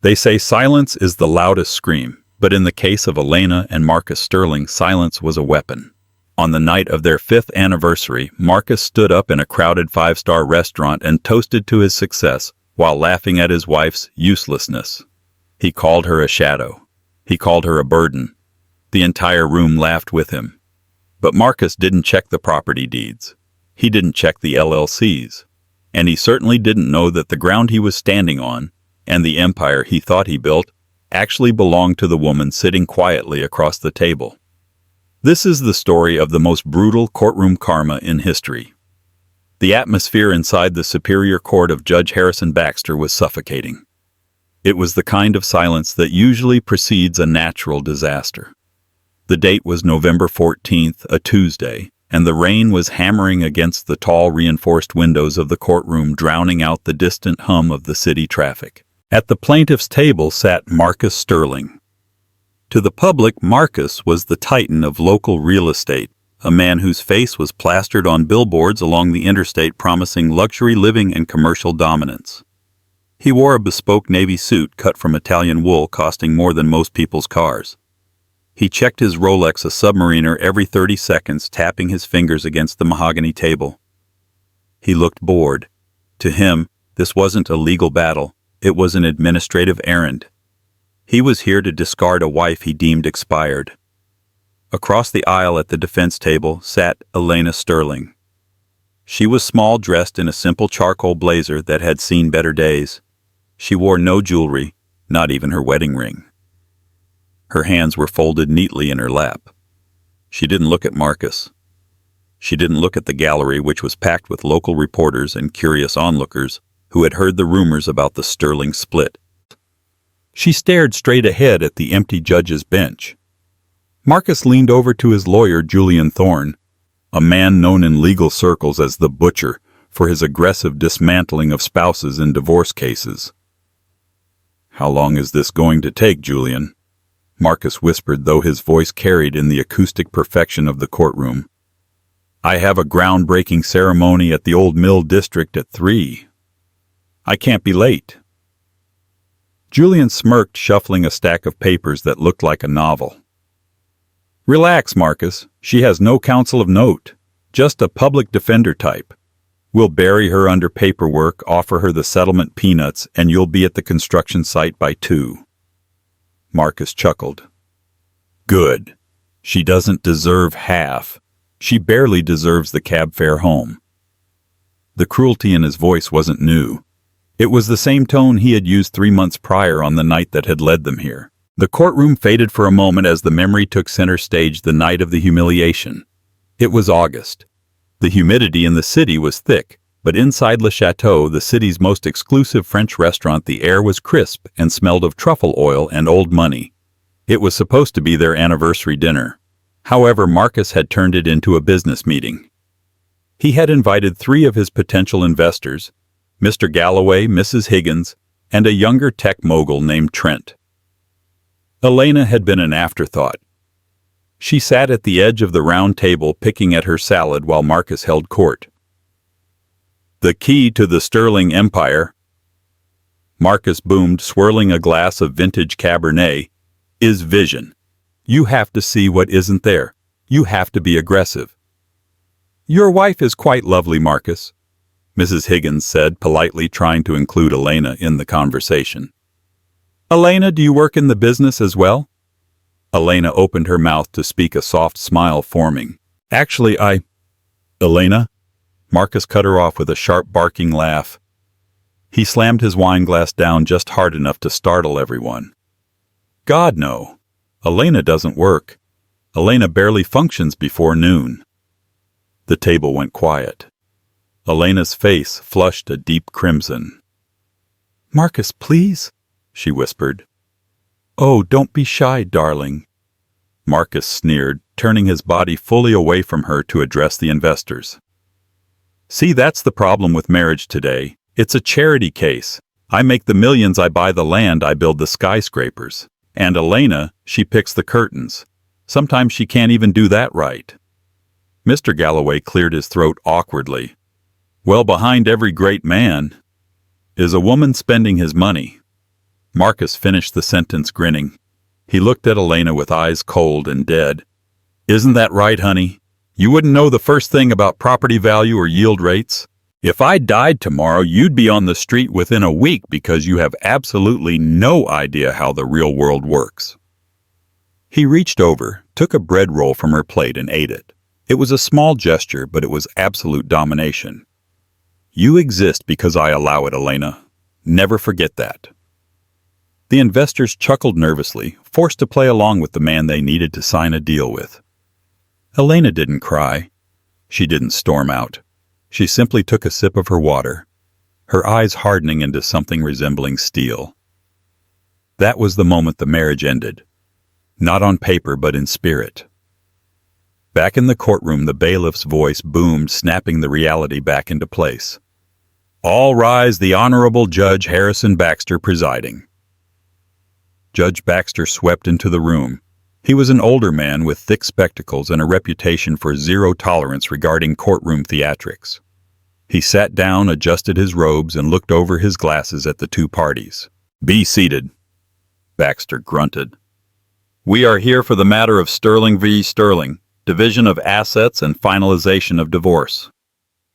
They say silence is the loudest scream, but in the case of Elena and Marcus Sterling, silence was a weapon. On the night of their 5th anniversary, Marcus stood up in a crowded 5-star restaurant and toasted to his success while laughing at his wife's uselessness. He called her a shadow. He called her a burden. The entire room laughed with him. But Marcus didn't check the property deeds. He didn't check the LLCs. And he certainly didn't know that the ground he was standing on, and the empire he thought he built, actually belonged to the woman sitting quietly across the table. This is the story of the most brutal courtroom karma in history. The atmosphere inside the Superior Court of Judge Harrison Baxter was suffocating. It was the kind of silence that usually precedes a natural disaster. The date was November 14th, a Tuesday, and the rain was hammering against the tall reinforced windows of the courtroom, drowning out the distant hum of the city traffic. At the plaintiff's table sat Marcus Sterling. To the public, Marcus was the titan of local real estate, a man whose face was plastered on billboards along the interstate promising luxury living and commercial dominance. He wore a bespoke navy suit cut from Italian wool costing more than most people's cars. He checked his Rolex a Submariner every 30 seconds, tapping his fingers against the mahogany table. He looked bored. To him, this wasn't a legal battle, it was an administrative errand. He was here to discard a wife he deemed expired. Across the aisle at the defense table sat Elena Sterling. She was small, dressed in a simple charcoal blazer that had seen better days. She wore no jewelry, not even her wedding ring. Her hands were folded neatly in her lap. She didn't look at Marcus. She didn't look at the gallery, which was packed with local reporters and curious onlookers who had heard the rumors about the Sterling split. She stared straight ahead at the empty judge's bench. Marcus leaned over to his lawyer, Julian Thorne, a man known in legal circles as the Butcher for his aggressive dismantling of spouses in divorce cases. "How long is this going to take, Julian?" Marcus whispered, though his voice carried in the acoustic perfection of the courtroom. "I have a groundbreaking ceremony at the Old Mill District at 3. I can't be late." Julian smirked, shuffling a stack of papers that looked like a novel. "Relax, Marcus. She has no counsel of note. Just a public defender type. We'll bury her under paperwork, offer her the settlement peanuts, and you'll be at the construction site by 2. Marcus chuckled. "Good. She doesn't deserve half. She barely deserves the cab fare home." The cruelty in his voice wasn't new. It was the same tone he had used 3 months prior on the night that had led them here. The courtroom faded for a moment as the memory took center stage, the night of the humiliation. It was August. The humidity in the city was thick, but inside Le Chateau, the city's most exclusive French restaurant, the air was crisp and smelled of truffle oil and old money. It was supposed to be their anniversary dinner. However, Marcus had turned it into a business meeting. He had invited 3 of his potential investors, Mr. Galloway, Mrs. Higgins, and a younger tech mogul named Trent. Elena had been an afterthought. She sat at the edge of the round table picking at her salad while Marcus held court. "The key to the Sterling Empire," Marcus boomed, swirling a glass of vintage Cabernet, "is vision. You have to see what isn't there. You have to be aggressive." "Your wife is quite lovely, Marcus," Mrs. Higgins said, politely trying to include Elena in the conversation. "Elena, do you work in the business as well?" Elena opened her mouth to speak, a soft smile forming. "Actually, Elena?" Marcus cut her off with a sharp, barking laugh. He slammed his wine glass down just hard enough to startle everyone. "God, no. Elena doesn't work. Elena barely functions before noon." The table went quiet. Elena's face flushed a deep crimson. "Marcus, please," she whispered. "Oh, don't be shy, darling." Marcus sneered, turning his body fully away from her to address the investors. "See, that's the problem with marriage today. It's a charity case. I make the millions, I buy the land, I build the skyscrapers. And Elena, she picks the curtains. Sometimes she can't even do that right." Mr. Galloway cleared his throat awkwardly. "Well, behind every great man is a woman spending his money." Marcus finished the sentence grinning. He looked at Elena with eyes cold and dead. Isn't that right, honey? You wouldn't know the first thing about property value or yield rates. If I died tomorrow, you'd be on the street within a week because you have absolutely no idea how the real world works. He reached over, took a bread roll from her plate and ate it. It was a small gesture, but it was absolute domination. You exist because I allow it, Elena. Never forget that. The investors chuckled nervously, forced to play along with the man they needed to sign a deal with. Elena didn't cry. She didn't storm out. She simply took a sip of her water, her eyes hardening into something resembling steel. That was the moment the marriage ended. Not on paper, but in spirit. Back in the courtroom, the bailiff's voice boomed, snapping the reality back into place. All rise, the Honorable Judge Harrison Baxter presiding. Judge Baxter swept into the room. He was an older man with thick spectacles and a reputation for zero tolerance regarding courtroom theatrics. He sat down, adjusted his robes, and looked over his glasses at the two parties. Be seated, Baxter grunted. We are here for the matter of Sterling v. Sterling, division of assets and finalization of divorce.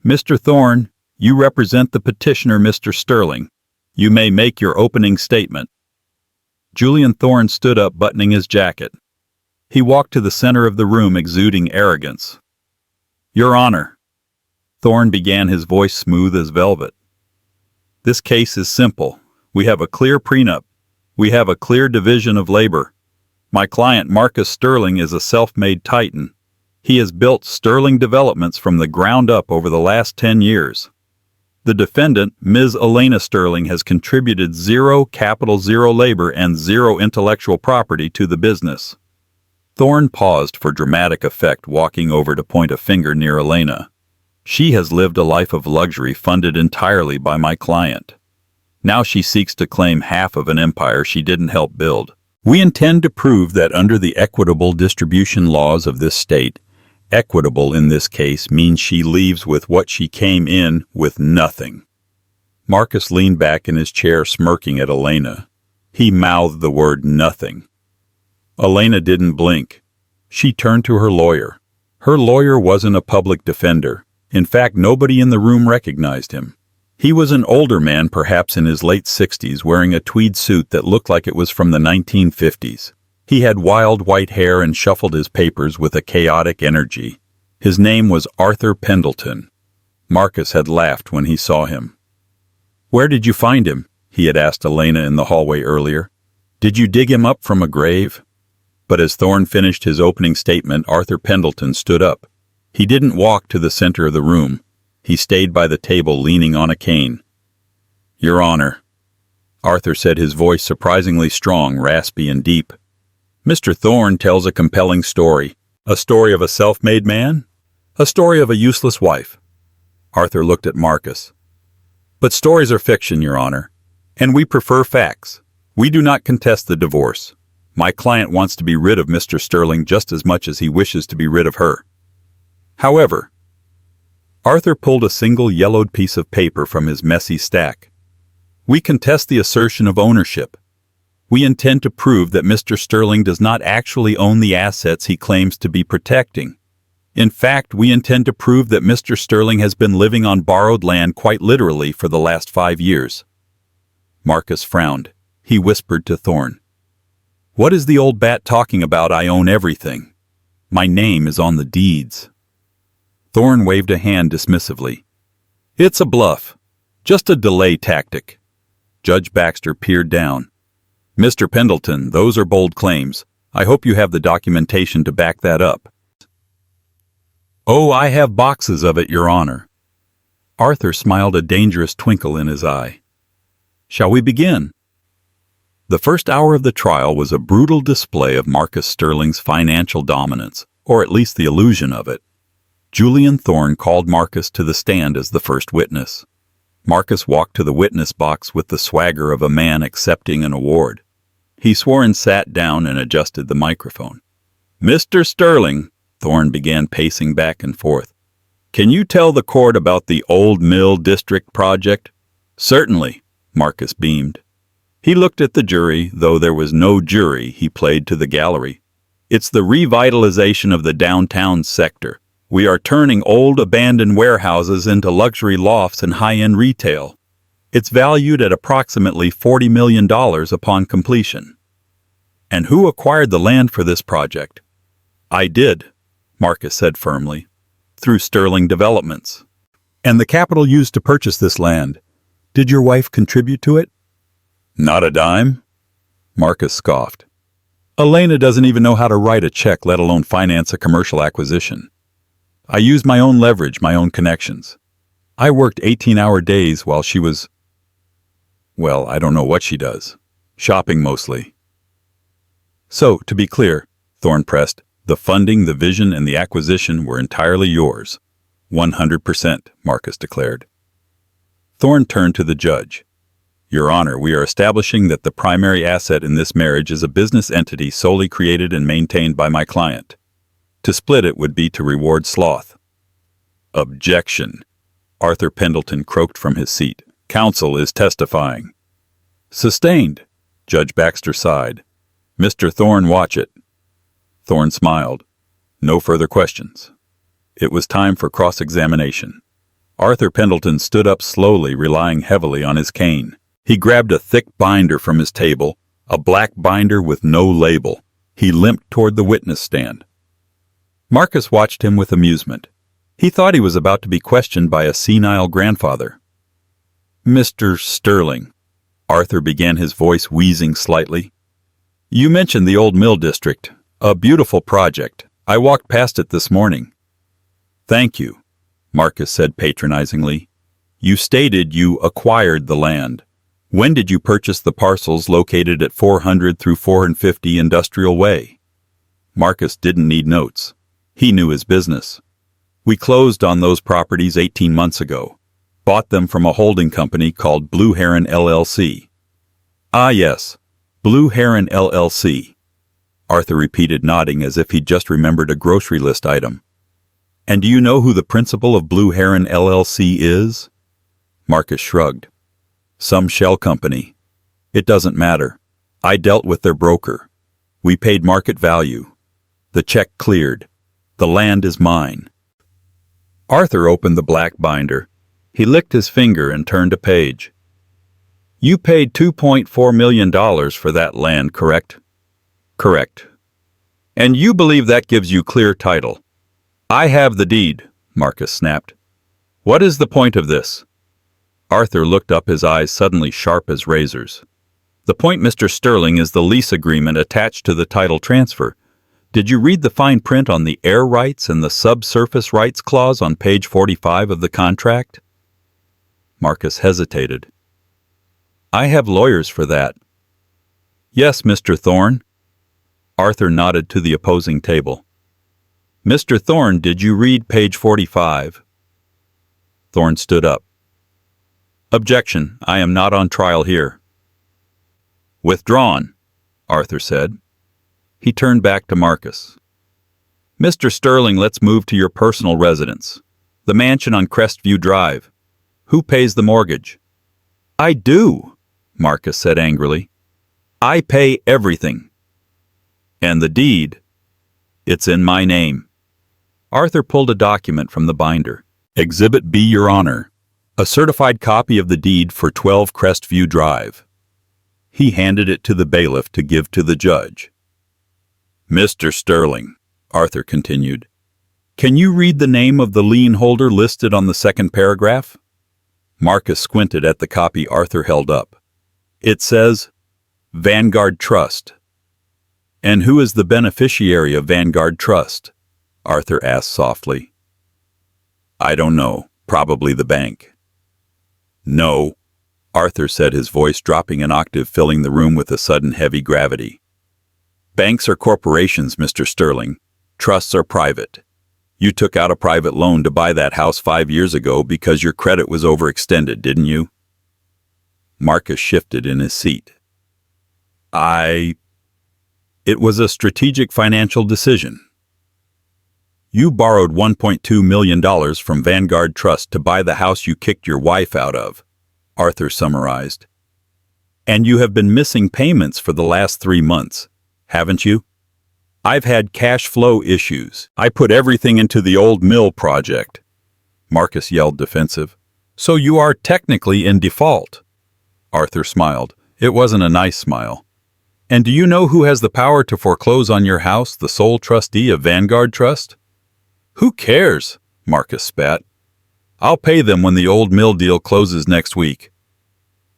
Mr. Thorne, you represent the petitioner, Mr. Sterling. You may make your opening statement. Julian Thorne stood up, buttoning his jacket. He walked to the center of the room, exuding arrogance. Your Honor, Thorne began, his voice smooth as velvet. This case is simple. We have a clear prenup. We have a clear division of labor. My client, Marcus Sterling, is a self-made titan. He has built Sterling Developments from the ground up over the last 10 years. The defendant, Ms. Elena Sterling, has contributed zero capital, zero labor, and zero intellectual property to the business. Thorne paused for dramatic effect, walking over to point a finger near Elena. She has lived a life of luxury funded entirely by my client. Now she seeks to claim half of an empire she didn't help build. We intend to prove that under the equitable distribution laws of this state, equitable in this case means she leaves with what she came in with, nothing. Marcus leaned back in his chair, smirking at Elena. He mouthed the word nothing. Elena didn't blink. She turned to her lawyer. Her lawyer wasn't a public defender. In fact, nobody in the room recognized him. He was an older man, perhaps in his late 60s, wearing a tweed suit that looked like it was from the 1950s. He had wild white hair and shuffled his papers with a chaotic energy. His name was Arthur Pendleton. Marcus had laughed when he saw him. Where did you find him? He had asked Elena in the hallway earlier. Did you dig him up from a grave? But as Thorne finished his opening statement, Arthur Pendleton stood up. He didn't walk to the center of the room. He stayed by the table, leaning on a cane. Your Honor, Arthur said, his voice surprisingly strong, raspy, and deep. Mr. Thorne tells a compelling story. A story of a self-made man? A story of a useless wife. Arthur looked at Marcus. But stories are fiction, Your Honor, and we prefer facts. We do not contest the divorce. My client wants to be rid of Mr. Sterling just as much as he wishes to be rid of her. However, Arthur pulled a single yellowed piece of paper from his messy stack. We contest the assertion of ownership. We intend to prove that Mr. Sterling does not actually own the assets he claims to be protecting. In fact, we intend to prove that Mr. Sterling has been living on borrowed land quite literally for the last 5 years. Marcus frowned. He whispered to Thorne. What is the old bat talking about? I own everything. My name is on the deeds. Thorne waved a hand dismissively. It's a bluff. Just a delay tactic. Judge Baxter peered down. Mr. Pendleton, those are bold claims. I hope you have the documentation to back that up. Oh, I have boxes of it, Your Honor. Arthur smiled, a dangerous twinkle in his eye. Shall we begin? The first hour of the trial was a brutal display of Marcus Sterling's financial dominance, or at least the illusion of it. Julian Thorne called Marcus to the stand as the first witness. Marcus walked to the witness box with the swagger of a man accepting an award. He swore and sat down and adjusted the microphone. Mr. Sterling, Thorne began, pacing back and forth. Can you tell the court about the Old Mill District project? Certainly, Marcus beamed. He looked at the jury, though there was no jury. He played to the gallery. It's the revitalization of the downtown sector. We are turning old abandoned warehouses into luxury lofts and high-end retail. It's valued at approximately $40 million upon completion. And who acquired the land for this project? I did, Marcus said firmly, through Sterling Developments. And the capital used to purchase this land, did your wife contribute to it? Not a dime, Marcus scoffed. Elena doesn't even know how to write a check, let alone finance a commercial acquisition. I used my own leverage, my own connections. I worked 18-hour days while she was, well, I don't know what she does. Shopping mostly. So, to be clear, Thorne pressed, the funding, the vision, and the acquisition were entirely yours. 100%, Marcus declared. Thorne turned to the judge. Your Honor, we are establishing that the primary asset in this marriage is a business entity solely created and maintained by my client. To split it would be to reward sloth. Objection. Arthur Pendleton croaked from his seat. Counsel is testifying. Sustained. Judge Baxter sighed. Mr. Thorne, watch it. Thorne smiled. No further questions. It was time for cross-examination. Arthur Pendleton stood up slowly, relying heavily on his cane. He grabbed a thick binder from his table, a black binder with no label. He limped toward the witness stand. Marcus watched him with amusement. He thought he was about to be questioned by a senile grandfather. Mr. Sterling, Arthur began, his voice wheezing slightly. You mentioned the old mill district, a beautiful project. I walked past it this morning. Thank you, Marcus said patronizingly. You stated you acquired the land. When did you purchase the parcels located at 400 through 450 Industrial Way? Marcus didn't need notes. He knew his business. We closed on those properties 18 months ago. Bought them from a holding company called Blue Heron LLC. Ah, yes, Blue Heron LLC. Arthur repeated, nodding as if he'd just remembered a grocery list item. And do you know who the principal of Blue Heron LLC is? Marcus shrugged. Some shell company. It doesn't matter. I dealt with their broker. We paid market value. The check cleared. The land is mine. Arthur opened the black binder. He licked his finger and turned a page. You paid $2.4 million for that land, correct? Correct. And you believe that gives you clear title? I have the deed, Marcus snapped. What is the point of this? Arthur looked up, his eyes suddenly sharp as razors. The point, Mr. Sterling, is the lease agreement attached to the title transfer. Did you read the fine print on the air rights and the subsurface rights clause on page 45 of the contract? Marcus hesitated. I have lawyers for that. Yes, Mr. Thorne. Arthur nodded to the opposing table. Mr. Thorne, did you read page 45? Thorne stood up. Objection, I am not on trial here. Withdrawn, Arthur said. He turned back to Marcus. Mr. Sterling, let's move to your personal residence, the mansion on Crestview Drive. Who pays the mortgage? I do, Marcus said angrily. I pay everything. And the deed? It's in my name. Arthur pulled a document from the binder. Exhibit B, Your Honor. A certified copy of the deed for 12 Crestview Drive. He handed it to the bailiff to give to the judge. Mr. Sterling, Arthur continued, can you read the name of the lien holder listed on the second paragraph? Marcus squinted at the copy Arthur held up. It says, Vanguard Trust. And who is the beneficiary of Vanguard Trust? Arthur asked softly. I don't know. Probably the bank. No, Arthur said, his voice dropping an octave, filling the room with a sudden heavy gravity. Banks are corporations, Mr. Sterling. Trusts are private. You took out a private loan to buy that house 5 years ago because your credit was overextended, didn't you? Marcus shifted in his seat. It was a strategic financial decision. You borrowed $1.2 million from Vanguard Trust to buy the house you kicked your wife out of, Arthur summarized. And you have been missing payments for the last 3 months, haven't you? I've had cash flow issues. I put everything into the old mill project. Marcus yelled, defensive. So you are technically in default. Arthur smiled. It wasn't a nice smile. And do you know who has the power to foreclose on your house, the sole trustee of Vanguard Trust? Who cares? Marcus spat. I'll pay them when the old mill deal closes next week.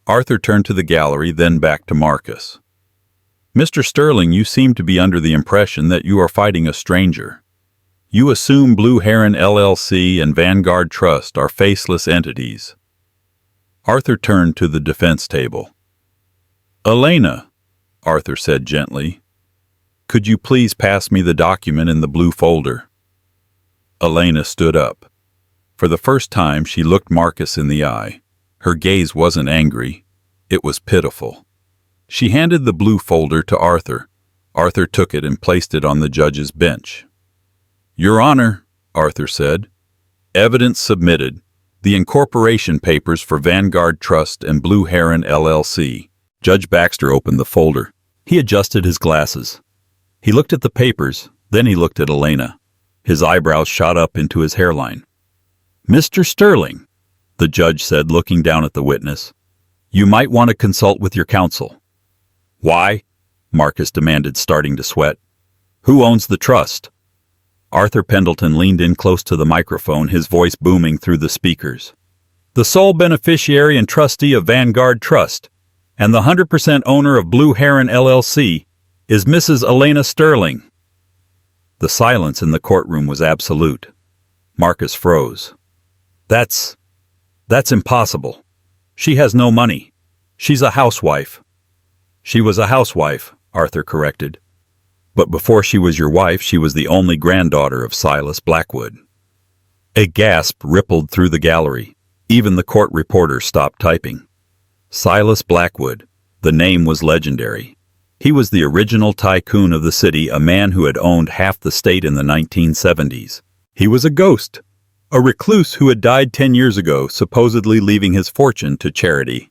Arthur turned to the gallery, then back to Marcus. Mr. Sterling, you seem to be under the impression that you are fighting a stranger. You assume Blue Heron LLC and Vanguard Trust are faceless entities. Arthur turned to the defense table. Elena, Arthur said gently, could you please pass me the document in the blue folder? Elena stood up. For the first time, she looked Marcus in the eye. Her gaze wasn't angry. It was pitiful. She handed the blue folder to Arthur. Arthur took it and placed it on the judge's bench. Your Honor, Arthur said, evidence submitted. The incorporation papers for Vanguard Trust and Blue Heron LLC. Judge Baxter opened the folder. He adjusted his glasses. He looked at the papers, then he looked at Elena. His eyebrows shot up into his hairline. Mr. Sterling, the judge said, looking down at the witness, you might want to consult with your counsel. Why? Marcus demanded, starting to sweat. Who owns the trust? Arthur Pendleton leaned in close to the microphone, his voice booming through the speakers. The sole beneficiary and trustee of Vanguard Trust, and the 100% owner of Blue Heron LLC, is Mrs. Elena Sterling. The silence in the courtroom was absolute. Marcus froze. That's impossible. She has no money. She's a housewife. She was a housewife, Arthur corrected. But before she was your wife, she was the only granddaughter of Silas Blackwood. A gasp rippled through the gallery. Even the court reporter stopped typing. Silas Blackwood. The name was legendary. He was the original tycoon of the city, a man who had owned half the state in the 1970s. He was a ghost, a recluse who had died 10 years ago, supposedly leaving his fortune to charity.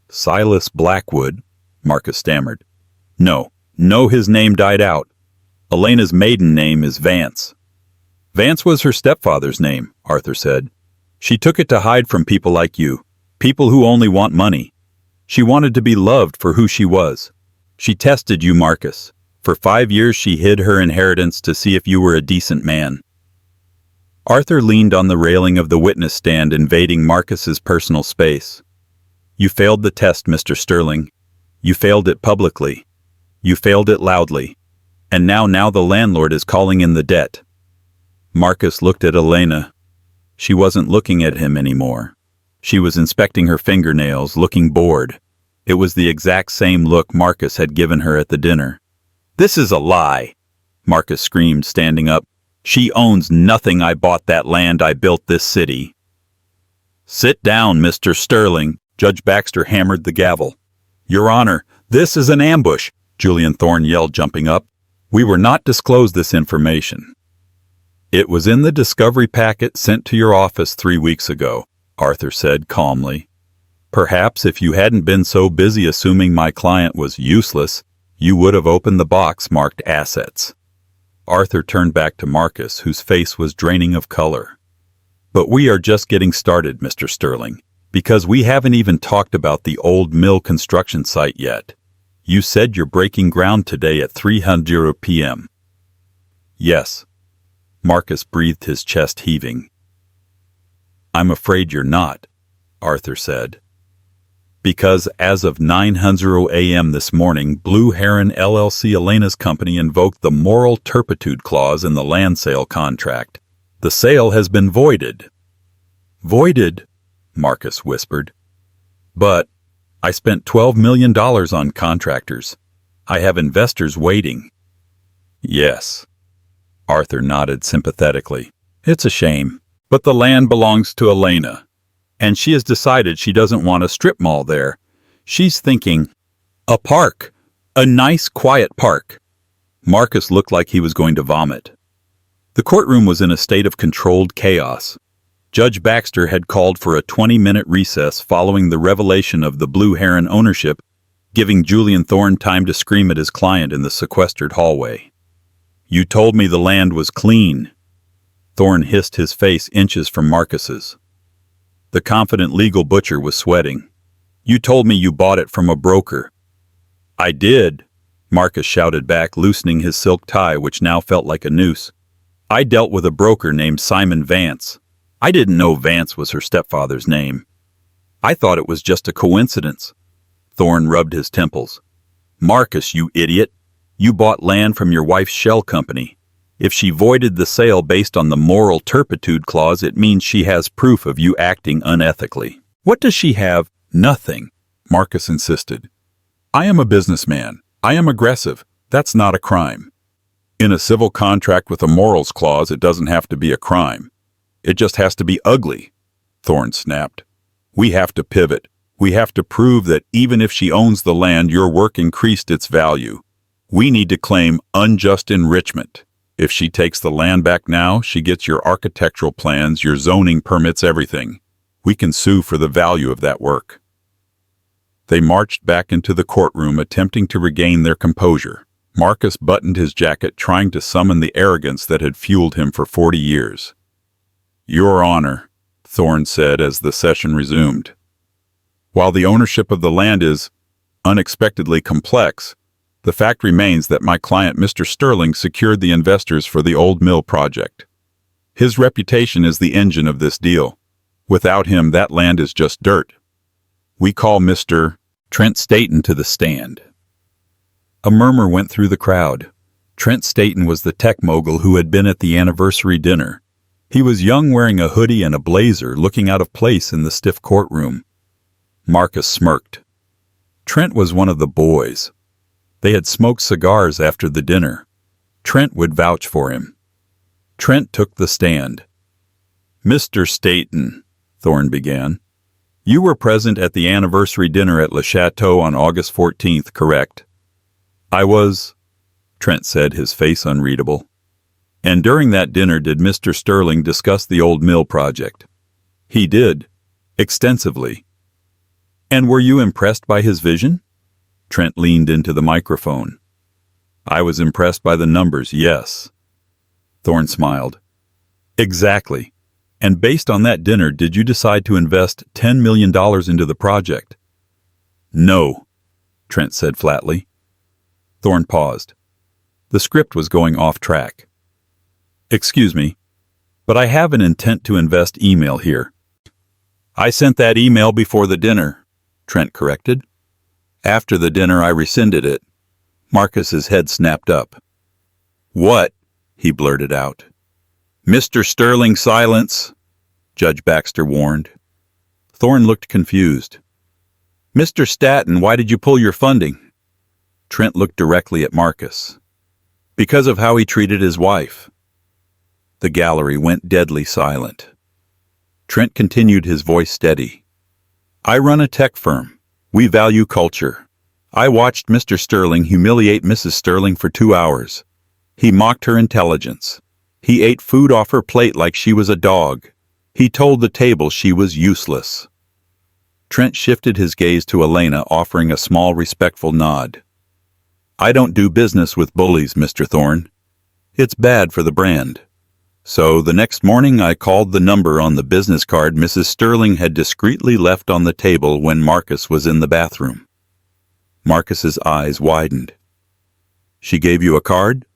Silas Blackwood, Marcus stammered. No, his name died out. Elena's maiden name is Vance. Vance was her stepfather's name, Arthur said. She took it to hide from people like you, people who only want money. She wanted to be loved for who she was. She tested you, Marcus. For 5 years she hid her inheritance to see if you were a decent man. Arthur leaned on the railing of the witness stand, invading Marcus's personal space. You failed the test, Mr. Sterling. You failed it publicly. You failed it loudly. And now the landlord is calling in the debt. Marcus looked at Elena. She wasn't looking at him anymore. She was inspecting her fingernails, looking bored. It was the exact same look Marcus had given her at the dinner. This is a lie, Marcus screamed, standing up. She owns nothing. I bought that land. I built this city. Sit down, Mr. Sterling. Judge Baxter hammered the gavel. Your Honor, this is an ambush, Julian Thorne yelled, jumping up. We were not disclosed this information. It was in the discovery packet sent to your office 3 weeks ago, Arthur said calmly. Perhaps if you hadn't been so busy assuming my client was useless, you would have opened the box marked assets. Arthur turned back to Marcus, whose face was draining of color. But we are just getting started, Mr. Sterling, because we haven't even talked about the old mill construction site yet. You said you're breaking ground today at 3:00 p.m. Yes. Marcus breathed, his chest heaving. I'm afraid you're not, Arthur said. Because as of 9:00 a.m. this morning, Blue Heron LLC, Elena's company, invoked the moral turpitude clause in the land sale contract. The sale has been voided. Voided? Marcus whispered. But I spent $12 million on contractors. I have investors waiting. Yes. Arthur nodded sympathetically. It's a shame, but the land belongs to Elena. And she has decided she doesn't want a strip mall there. She's thinking, a park. A nice, quiet park. Marcus looked like he was going to vomit. The courtroom was in a state of controlled chaos. Judge Baxter had called for a 20-minute recess following the revelation of the Blue Heron ownership, giving Julian Thorne time to scream at his client in the sequestered hallway. "You told me the land was clean." Thorne hissed, his face inches from Marcus's. The confident legal butcher was sweating. "You told me you bought it from a broker." "I did," Marcus shouted back, loosening his silk tie, which now felt like a noose. "I dealt with a broker named Simon Vance. I didn't know Vance was her stepfather's name. I thought it was just a coincidence." Thorne rubbed his temples. "Marcus, you idiot. You bought land from your wife's shell company. If she voided the sale based on the moral turpitude clause, it means she has proof of you acting unethically." "What does she have?" "Nothing," Marcus insisted. "I am a businessman. I am aggressive. That's not a crime. In a civil contract with a morals clause, it doesn't have to be a crime. It just has to be ugly," Thorne snapped. "We have to pivot. We have to prove that even if she owns the land, your work increased its value. We need to claim unjust enrichment. If she takes the land back now, she gets your architectural plans, your zoning permits, everything. We can sue for the value of that work." They marched back into the courtroom, attempting to regain their composure. Marcus buttoned his jacket, trying to summon the arrogance that had fueled him for 40 years. "Your Honor," Thorne said as the session resumed, "while the ownership of the land is unexpectedly complex, the fact remains that my client, Mr. Sterling, secured the investors for the old mill project. His reputation is the engine of this deal. Without him, that land is just dirt. We call Mr. Trent Staton to the stand." A murmur went through the crowd. Trent Staton was the tech mogul who had been at the anniversary dinner. He was young, wearing a hoodie and a blazer, looking out of place in the stiff courtroom. Marcus smirked. Trent was one of the boys. They had smoked cigars after the dinner. Trent would vouch for him. Trent took the stand. "Mr. Staton," Thorne began, "you were present at the anniversary dinner at Le Chateau on August 14th, correct?" "I was," Trent said, his face unreadable. "And during that dinner, did Mr. Sterling discuss the old mill project?" "He did. Extensively." "And were you impressed by his vision?" Trent leaned into the microphone. "I was impressed by the numbers, yes." Thorne smiled. "Exactly. And based on that dinner, did you decide to invest $10 million into the project?" "No," Trent said flatly. Thorne paused. The script was going off track. "Excuse me, but I have an intent to invest email here." "I sent that email before the dinner," Trent corrected. "After the dinner, I rescinded it." Marcus's head snapped up. "What?" he blurted out. "Mr. Sterling, silence," Judge Baxter warned. Thorne looked confused. "Mr. Staton, why did you pull your funding?" Trent looked directly at Marcus. "Because of how he treated his wife." The gallery went deadly silent. Trent continued, his voice steady. "I run a tech firm. We value culture. I watched Mr. Sterling humiliate Mrs. Sterling for 2 hours. He mocked her intelligence. He ate food off her plate like she was a dog. He told the table she was useless." Trent shifted his gaze to Elena, offering a small, respectful nod. "I don't do business with bullies, Mr. Thorne. It's bad for the brand." So the next morning I called the number on the business card Mrs. Sterling had discreetly left on the table when Marcus was in the bathroom. Marcus's eyes widened. "She gave you a card?"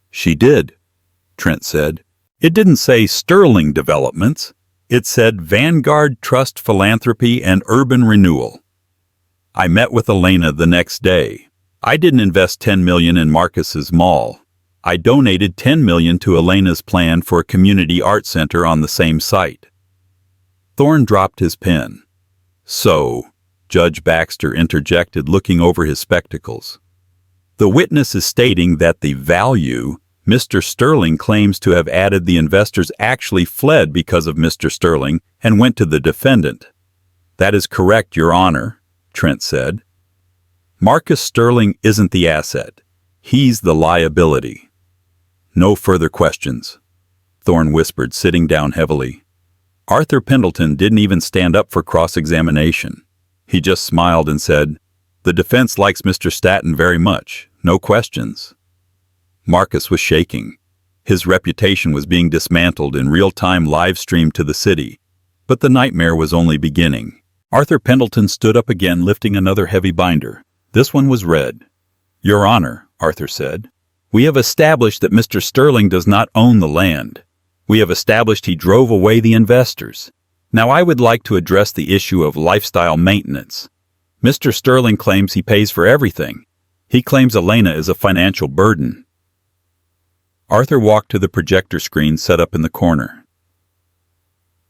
"She did," Trent said. "It didn't say Sterling Developments. It said Vanguard Trust Philanthropy and Urban Renewal. I met with Elena the next day. I didn't invest $10 million in Marcus's mall. I donated $10 million to Elena's plan for a community art center on the same site." Thorne dropped his pen. "So," Judge Baxter interjected, looking over his spectacles, "the witness is stating that the value Mr. Sterling claims to have added the investors actually fled because of Mr. Sterling and went to the defendant." "That is correct, Your Honor," Trent said. "Marcus Sterling isn't the asset. He's the liability." "No further questions," Thorne whispered, sitting down heavily. Arthur Pendleton didn't even stand up for cross-examination. He just smiled and said, "The defense likes Mr. Staton very much. No questions." Marcus was shaking. His reputation was being dismantled in real-time live stream to the city. But the nightmare was only beginning. Arthur Pendleton stood up again, lifting another heavy binder. This one was red. "Your Honor," Arthur said, "we have established that Mr. Sterling does not own the land. We have established he drove away the investors. Now I would like to address the issue of lifestyle maintenance. Mr. Sterling claims he pays for everything. He claims Elena is a financial burden." Arthur walked to the projector screen set up in the corner.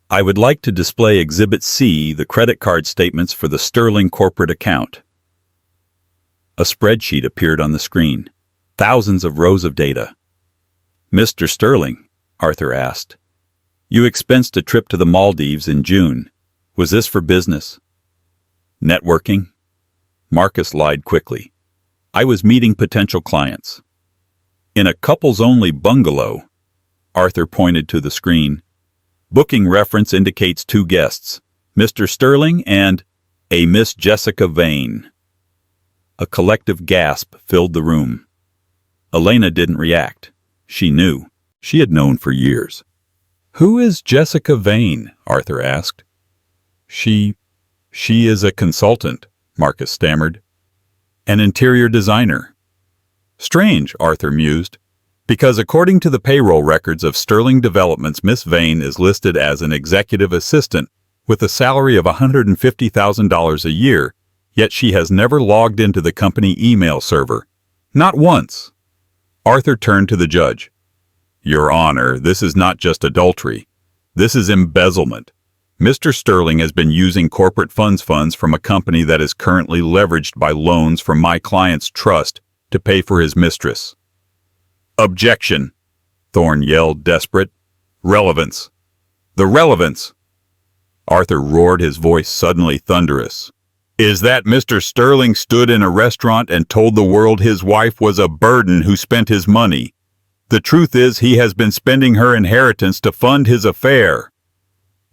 "I would like to display Exhibit C, the credit card statements for the Sterling corporate account." A spreadsheet appeared on the screen. Thousands of rows of data. "Mr. Sterling," Arthur asked, "you expensed a trip to the Maldives in June. Was this for business?" "Networking?" Marcus lied quickly. "I was meeting potential clients." "In a couples-only bungalow," Arthur pointed to the screen. "Booking reference indicates 2 guests, Mr. Sterling and a Miss Jessica Vane." A collective gasp filled the room. Elena didn't react. She knew. She had known for years. "Who is Jessica Vane?" Arthur asked. She is a consultant," Marcus stammered. "An interior designer." "Strange," Arthur mused, "because according to the payroll records of Sterling Developments, Miss Vane is listed as an executive assistant with a salary of $150,000 a year, yet she has never logged into the company email server. Not once." Arthur turned to the judge. "Your Honor, this is not just adultery. This is embezzlement. Mr. Sterling has been using corporate funds from a company that is currently leveraged by loans from my client's trust to pay for his mistress." "Objection!" Thorne yelled, desperate. "Relevance! The relevance!" Arthur roared, his voice suddenly thunderous. "Is that Mr. Sterling stood in a restaurant and told the world his wife was a burden who spent his money. The truth is he has been spending her inheritance to fund his affair."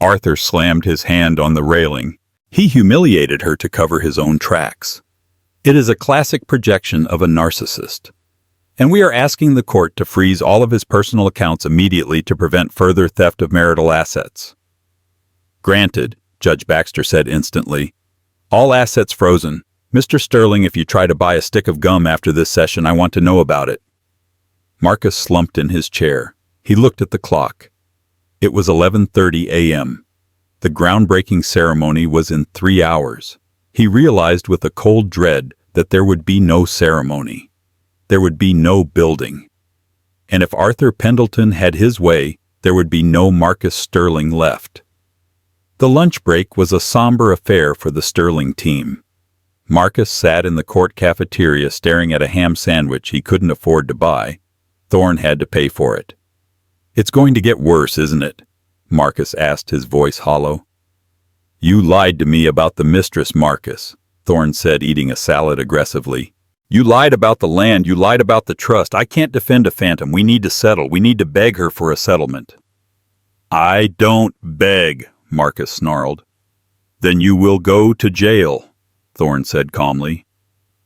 Arthur slammed his hand on the railing. He humiliated her to cover his own tracks. It is a classic projection of a narcissist. And we are asking the court to freeze all of his personal accounts immediately to prevent further theft of marital assets. "Granted," Judge Baxter said instantly. "All assets frozen. Mr. Sterling, if you try to buy a stick of gum after this session, I want to know about it." Marcus slumped in his chair. He looked at the clock. It was 11:30 a.m. The groundbreaking ceremony was in 3 hours. He realized with a cold dread that there would be no ceremony. There would be no building. And if Arthur Pendleton had his way, there would be no Marcus Sterling left. The lunch break was a somber affair for the Sterling team. Marcus sat in the court cafeteria staring at a ham sandwich he couldn't afford to buy. Thorne had to pay for it. "It's going to get worse, isn't it?" Marcus asked, his voice hollow. "You lied to me about the mistress, Marcus," Thorne said, eating a salad aggressively. "You lied about the land, you lied about the trust. I can't defend a phantom. We need to settle. We need to beg her for a settlement." "I don't beg," Marcus snarled. "Then you will go to jail," Thorne said calmly.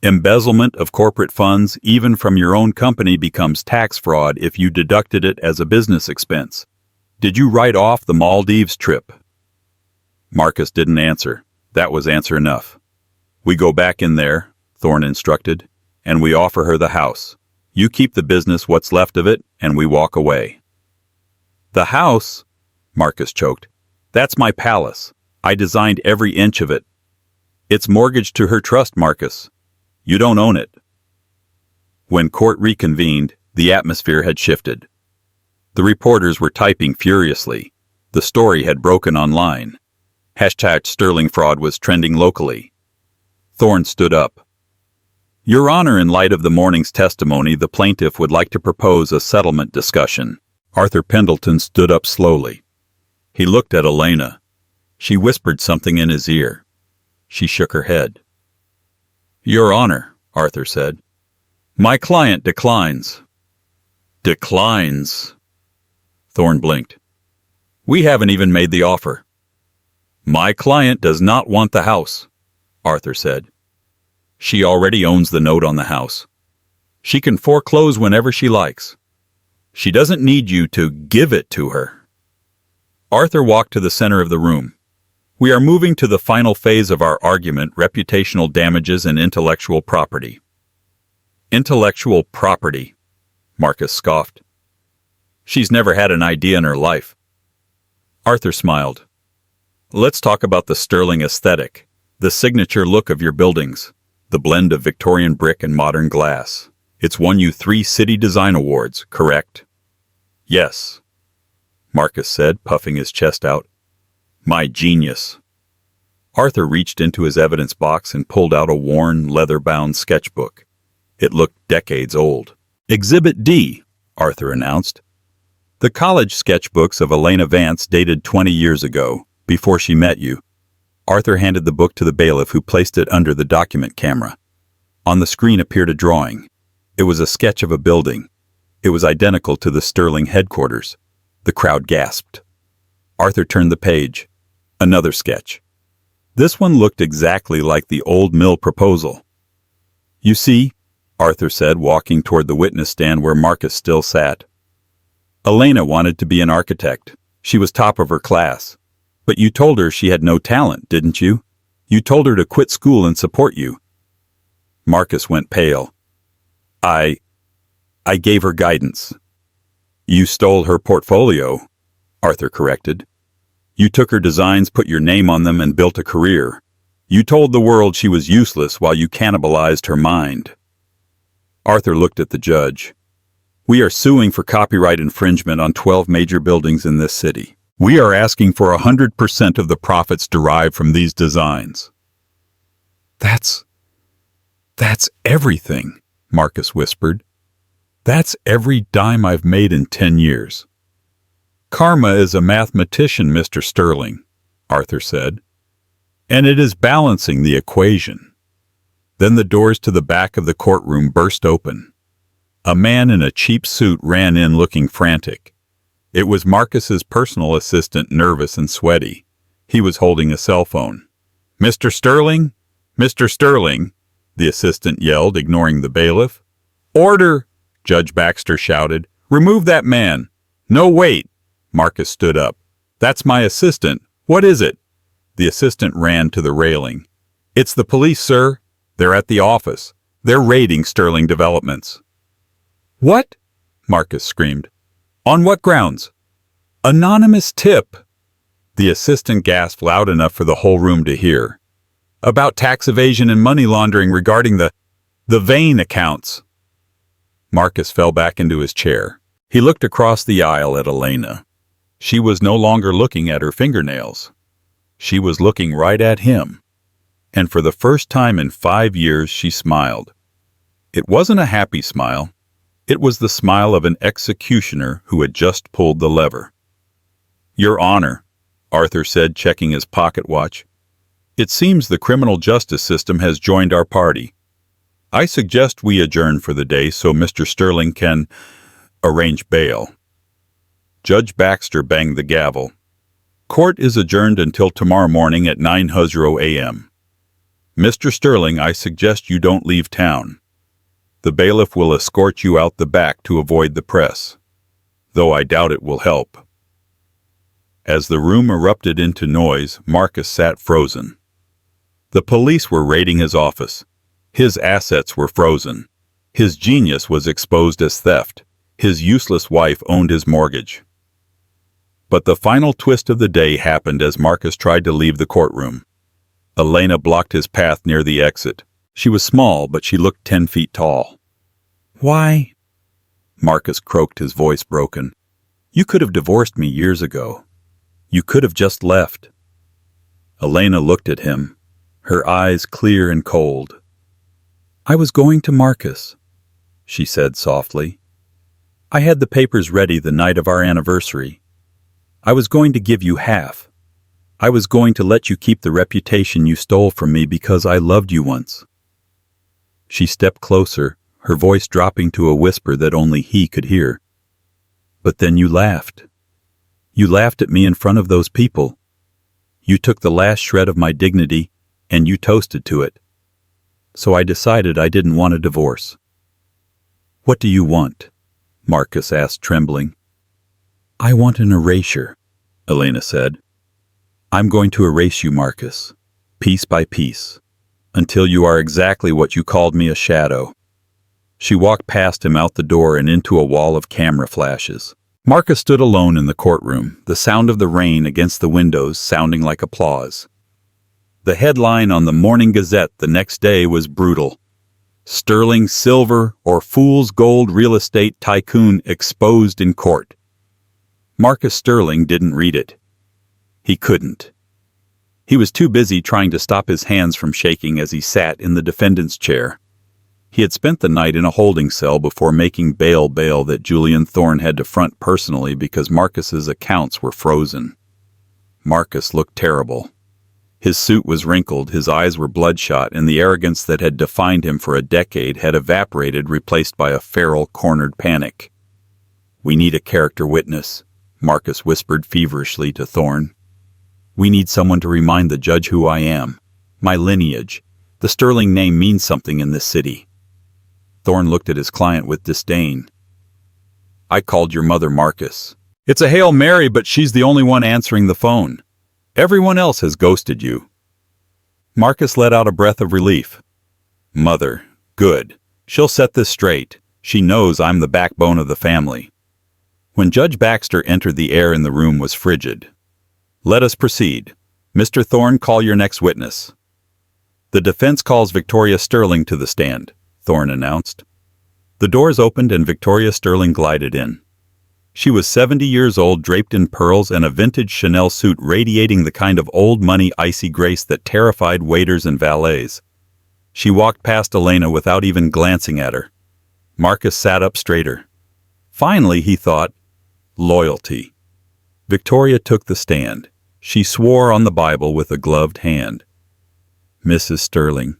"Embezzlement of corporate funds, even from your own company, becomes tax fraud if you deducted it as a business expense. Did you write off the Maldives trip?" Marcus didn't answer. That was answer enough. "We go back in there," Thorne instructed, "and we offer her the house. You keep the business, what's left of it, and we walk away." "The house?" Marcus choked. "That's my palace. I designed every inch of it. It's mortgaged to her trust, Marcus. You don't own it." When court reconvened, the atmosphere had shifted. The reporters were typing furiously. The story had broken online. #Sterling fraud was trending locally. Thorne stood up. "Your Honor, in light of the morning's testimony, the plaintiff would like to propose a settlement discussion." Arthur Pendleton stood up slowly. He looked at Elena. She whispered something in his ear. She shook her head. "Your Honor," Arthur said, "my client declines." "Declines?" Thorne blinked. We haven't even made the offer. My client does not want the house, Arthur said. She already owns the note on the house. She can foreclose whenever she likes. She doesn't need you to give it to her. Arthur walked to the center of the room. We are moving to the final phase of our argument, reputational damages and intellectual property. Intellectual property, Marcus scoffed. She's never had an idea in her life. Arthur smiled. Let's talk about the sterling aesthetic, the signature look of your buildings, the blend of Victorian brick and modern glass. It's won you 3 city design awards, correct? Yes, Marcus said, puffing his chest out. My genius. Arthur reached into his evidence box and pulled out a worn, leather-bound sketchbook. It looked decades old. Exhibit D, Arthur announced. The college sketchbooks of Elena Vance dated 20 years ago, before she met you. Arthur handed the book to the bailiff, who placed it under the document camera. On the screen appeared a drawing. It was a sketch of a building. It was identical to the Sterling headquarters. The crowd gasped. Arthur turned the page. Another sketch. This one looked exactly like the old mill proposal. You see, Arthur said, walking toward the witness stand where Marcus still sat. Elena wanted to be an architect. She was top of her class. But you told her she had no talent, didn't you? You told her to quit school and support you. Marcus went pale. I gave her guidance. You stole her portfolio, Arthur corrected. You took her designs, put your name on them, and built a career. You told the world she was useless while you cannibalized her mind. Arthur looked at the judge. We are suing for copyright infringement on 12 major buildings in this city. We are asking for 100% of the profits derived from these designs. That's everything, Marcus whispered. That's every dime I've made in 10 years. Karma is a mathematician, Mr. Sterling, Arthur said, and it is balancing the equation. Then the doors to the back of the courtroom burst open. A man in a cheap suit ran in looking frantic. It was Marcus's personal assistant, nervous and sweaty. He was holding a cell phone. Mr. Sterling? Mr. Sterling, the assistant yelled, ignoring the bailiff. Order, Judge Baxter shouted. Remove that man. No, wait. Marcus stood up. That's my assistant. What is it? The assistant ran to the railing. It's the police, sir. They're at the office. They're raiding Sterling Developments. What? Marcus screamed. On what grounds? Anonymous tip. The assistant gasped loud enough for the whole room to hear. About tax evasion and money laundering regarding the Vane accounts. Marcus fell back into his chair. He looked across the aisle at Elena. She was no longer looking at her fingernails. She was looking right at him. And for the first time in 5 years, she smiled. It wasn't a happy smile. It was the smile of an executioner who had just pulled the lever. Your Honor, Arthur said, checking his pocket watch. It seems the criminal justice system has joined our party. I suggest we adjourn for the day so Mr. Sterling can arrange bail. Judge Baxter banged the gavel. Court is adjourned until tomorrow morning at 9:00 a.m. Mr. Sterling, I suggest you don't leave town. The bailiff will escort you out the back to avoid the press, though I doubt it will help. As the room erupted into noise, Marcus sat frozen. The police were raiding his office. His assets were frozen. His genius was exposed as theft. His useless wife owned his mortgage. But the final twist of the day happened as Marcus tried to leave the courtroom. Elena blocked his path near the exit. She was small, but she looked 10 feet tall. Why? Marcus croaked, his voice broken. You could have divorced me years ago. You could have just left. Elena looked at him, her eyes clear and cold. I was going to Marcus, she said softly. I had the papers ready the night of our anniversary. I was going to give you half. I was going to let you keep the reputation you stole from me because I loved you once. She stepped closer, her voice dropping to a whisper that only he could hear. But then you laughed. You laughed at me in front of those people. You took the last shred of my dignity, and you toasted to it. So I decided I didn't want a divorce." "What do you want?" Marcus asked, trembling. "I want an erasure," Elena said. "I'm going to erase you, Marcus, piece by piece, until you are exactly what you called me, a shadow." She walked past him out the door and into a wall of camera flashes. Marcus stood alone in the courtroom, the sound of the rain against the windows sounding like applause. The headline on the Morning Gazette the next day was brutal. "Sterling Silver or Fool's Gold Real Estate Tycoon Exposed in Court." Marcus Sterling didn't read it. He couldn't. He was too busy trying to stop his hands from shaking as he sat in the defendant's chair. He had spent the night in a holding cell before making bail that Julian Thorne had to front personally because Marcus's accounts were frozen. Marcus looked terrible. His suit was wrinkled, his eyes were bloodshot, and the arrogance that had defined him for a decade had evaporated, replaced by a feral, cornered panic. "We need a character witness," Marcus whispered feverishly to Thorne. "We need someone to remind the judge who I am, my lineage. The Sterling name means something in this city." Thorne looked at his client with disdain. "I called your mother, Marcus. It's a Hail Mary, but she's the only one answering the phone. Everyone else has ghosted you." Marcus let out a breath of relief. "Mother, good. She'll set this straight. She knows I'm the backbone of the family." When Judge Baxter entered, the air in the room was frigid. "Let us proceed. Mr. Thorne, call your next witness." "The defense calls Victoria Sterling to the stand," Thorne announced. The doors opened and Victoria Sterling glided in. She was 70 years old, draped in pearls and a vintage Chanel suit radiating the kind of old-money icy grace that terrified waiters and valets. She walked past Elena without even glancing at her. Marcus sat up straighter. Finally, he thought, loyalty. Victoria took the stand. She swore on the Bible with a gloved hand. "Mrs. Sterling,"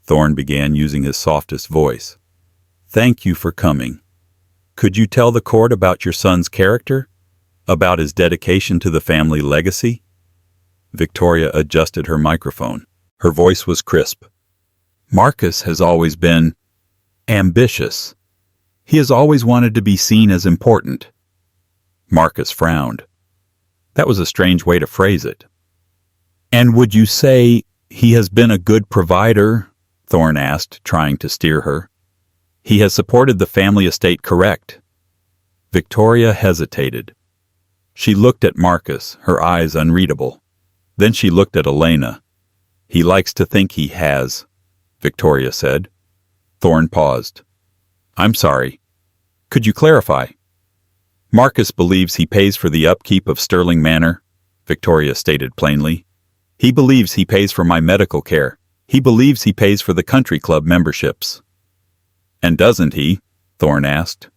Thorne began using his softest voice, "thank you for coming. Could you tell the court about your son's character? About his dedication to the family legacy?" Victoria adjusted her microphone. Her voice was crisp. "Marcus has always been ambitious. He has always wanted to be seen as important." Marcus frowned. That was a strange way to phrase it. "And would you say he has been a good provider?" Thorne asked, trying to steer her. "He has supported the family estate, correct?" Victoria hesitated. She looked at Marcus, her eyes unreadable. Then she looked at Elena. "He likes to think he has," Victoria said. Thorne paused. "I'm sorry. Could you clarify?" "Marcus believes he pays for the upkeep of Sterling Manor," Victoria stated plainly. "He believes he pays for my medical care. He believes he pays for the country club memberships." "And doesn't he?" Thorne asked.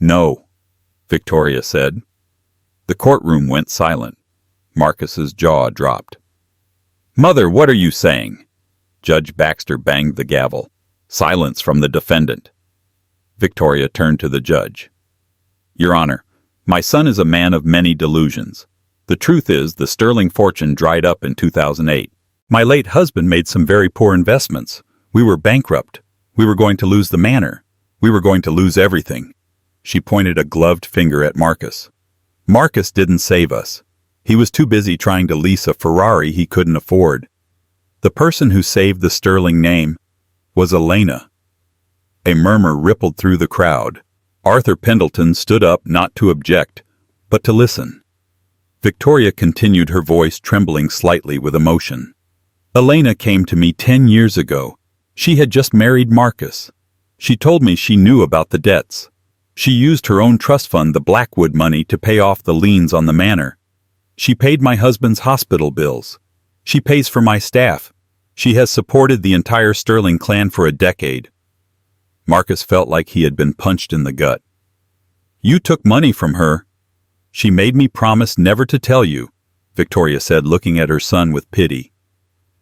"No," Victoria said. The courtroom went silent. Marcus's jaw dropped. "Mother, what are you saying?" Judge Baxter banged the gavel. Silence from the defendant. Victoria turned to the judge. "Your Honor, my son is a man of many delusions. The truth is, the Sterling fortune dried up in 2008. My late husband made some very poor investments. We were bankrupt. We were going to lose the manor. We were going to lose everything." She pointed a gloved finger at Marcus. "Marcus didn't save us. He was too busy trying to lease a Ferrari he couldn't afford. The person who saved the Sterling name was Elena." A murmur rippled through the crowd. Arthur Pendleton stood up not to object, but to listen. Victoria continued, her voice trembling slightly with emotion. "Elena came to me 10 years ago. She had just married Marcus. She told me she knew about the debts. She used her own trust fund, the Blackwood money, to pay off the liens on the manor. She paid my husband's hospital bills. She pays for my staff. She has supported the entire Sterling clan for a decade." Marcus felt like he had been punched in the gut. "You took money from her." "She made me promise never to tell you," Victoria said, looking at her son with pity.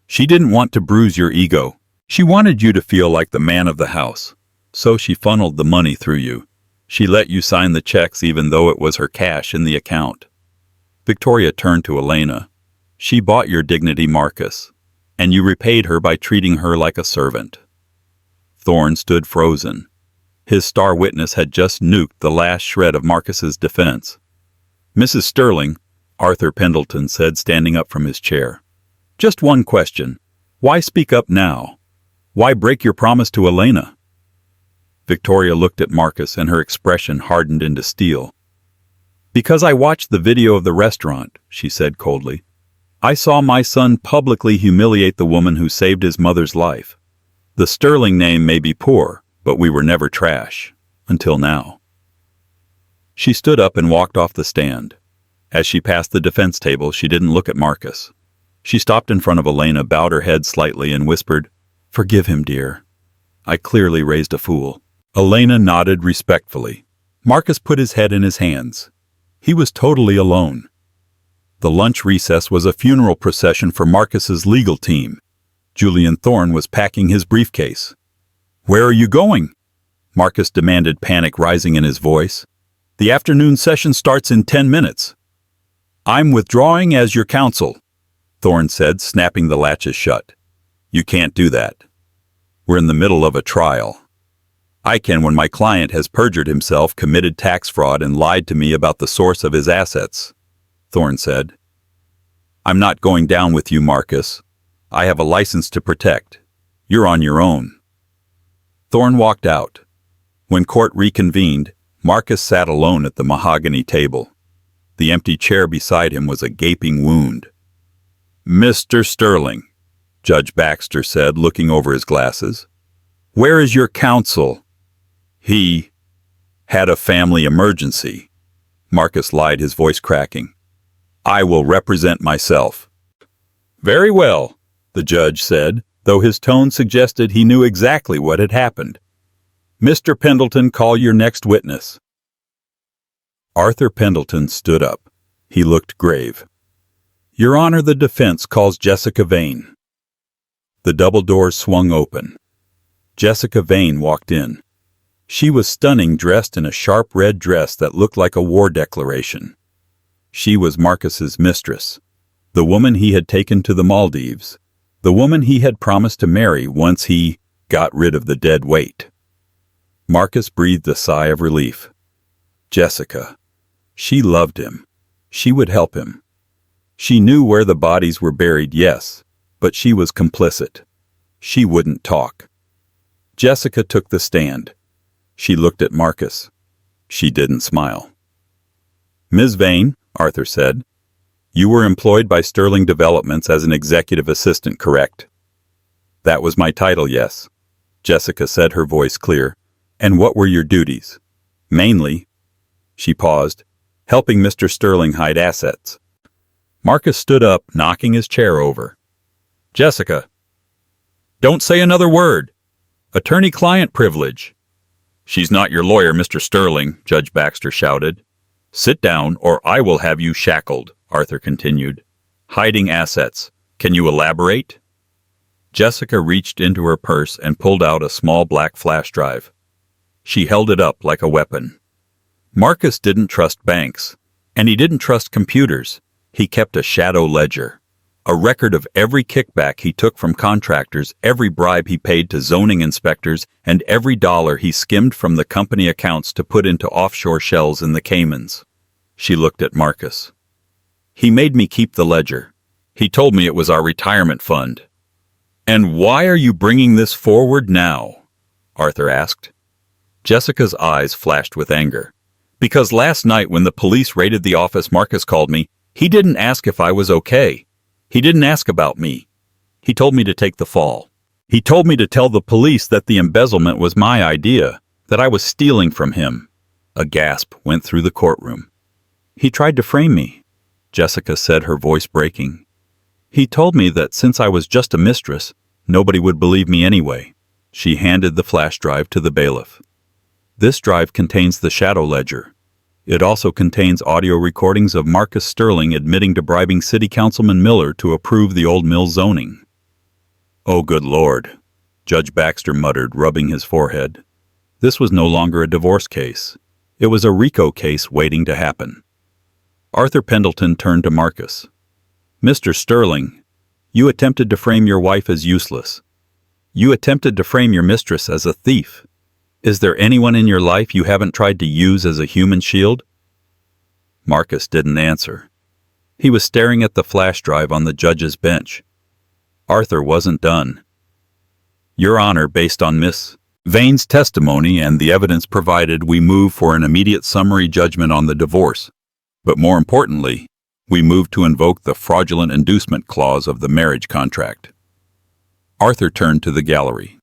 "She didn't want to bruise your ego. She wanted you to feel like the man of the house. So she funneled the money through you. She let you sign the checks even though it was her cash in the account." Victoria turned to Elena. She bought your dignity, Marcus, and you repaid her by treating her like a servant. Thorne stood frozen. His star witness had just nuked the last shred of Marcus's defense. Mrs. Sterling, Arthur Pendleton said, standing up from his chair. Just one question. Why speak up now? Why break your promise to Elena? Victoria looked at Marcus and her expression hardened into steel. Because I watched the video of the restaurant, she said coldly. I saw my son publicly humiliate the woman who saved his mother's life. The Sterling name may be poor, but we were never trash. Until now. She stood up and walked off the stand. As she passed the defense table, she didn't look at Marcus. She stopped in front of Elena, bowed her head slightly, and whispered, Forgive him, dear. I clearly raised a fool. Elena nodded respectfully. Marcus put his head in his hands. He was totally alone. The lunch recess was a funeral procession for Marcus's legal team. Julian Thorne was packing his briefcase. Where are you going? Marcus demanded, panic rising in his voice. The afternoon session starts in 10 minutes. I'm withdrawing as your counsel, Thorne said, snapping the latches shut. You can't do that. We're in the middle of a trial. I can when my client has perjured himself, committed tax fraud, and lied to me about the source of his assets, Thorne said. I'm not going down with you, Marcus. I have a license to protect. You're on your own. Thorne walked out. When court reconvened, Marcus sat alone at the mahogany table. The empty chair beside him was a gaping wound. Mr. Sterling, Judge Baxter said, looking over his glasses. Where is your counsel? He had a family emergency. Marcus lied, his voice cracking. I will represent myself. Very well, the judge said, though his tone suggested he knew exactly what had happened. Mr. Pendleton, call your next witness. Arthur Pendleton stood up. He looked grave. Your Honor, the defense calls Jessica Vane. The double doors swung open. Jessica Vane walked in. She was stunning, dressed in a sharp red dress that looked like a war declaration. She was Marcus's mistress, the woman he had taken to the Maldives, the woman he had promised to marry once he got rid of the dead weight. Marcus breathed a sigh of relief. Jessica. She loved him. She would help him. She knew where the bodies were buried, yes, but she was complicit. She wouldn't talk. Jessica took the stand. She looked at Marcus. She didn't smile. Ms. Vane, Arthur said, you were employed by Sterling Developments as an executive assistant, correct? That was my title, yes. Jessica said, her voice clear. And what were your duties? Mainly, she paused, helping Mr. Sterling hide assets. Marcus stood up, knocking his chair over. Jessica, don't say another word. Attorney-client privilege. She's not your lawyer, Mr. Sterling, Judge Baxter shouted. Sit down, or I will have you shackled, Arthur continued. Hiding assets. Can you elaborate? Jessica reached into her purse and pulled out a small black flash drive. She held it up like a weapon. Marcus didn't trust banks, and he didn't trust computers. He kept a shadow ledger, a record of every kickback he took from contractors, every bribe he paid to zoning inspectors, and every dollar he skimmed from the company accounts to put into offshore shells in the Caymans. She looked at Marcus. He made me keep the ledger. He told me it was our retirement fund. And why are you bringing this forward now? Arthur asked. Jessica's eyes flashed with anger. Because last night when the police raided the office, Marcus called me. He didn't ask if I was okay. He didn't ask about me. He told me to take the fall. He told me to tell the police that the embezzlement was my idea, that I was stealing from him. A gasp went through the courtroom. He tried to frame me, Jessica said, her voice breaking. He told me that since I was just a mistress, nobody would believe me anyway. She handed the flash drive to the bailiff. This drive contains the shadow ledger. It also contains audio recordings of Marcus Sterling admitting to bribing City Councilman Miller to approve the old mill zoning. Oh, good Lord, Judge Baxter muttered, rubbing his forehead. This was no longer a divorce case. It was a RICO case waiting to happen. Arthur Pendleton turned to Marcus. Mr. Sterling, you attempted to frame your wife as useless. You attempted to frame your mistress as a thief. Is there anyone in your life you haven't tried to use as a human shield? Marcus didn't answer. He was staring at the flash drive on the judge's bench. Arthur wasn't done. Your Honor, based on Miss Vane's testimony and the evidence provided, we move for an immediate summary judgment on the divorce. But more importantly, we move to invoke the fraudulent inducement clause of the marriage contract. Arthur turned to the gallery.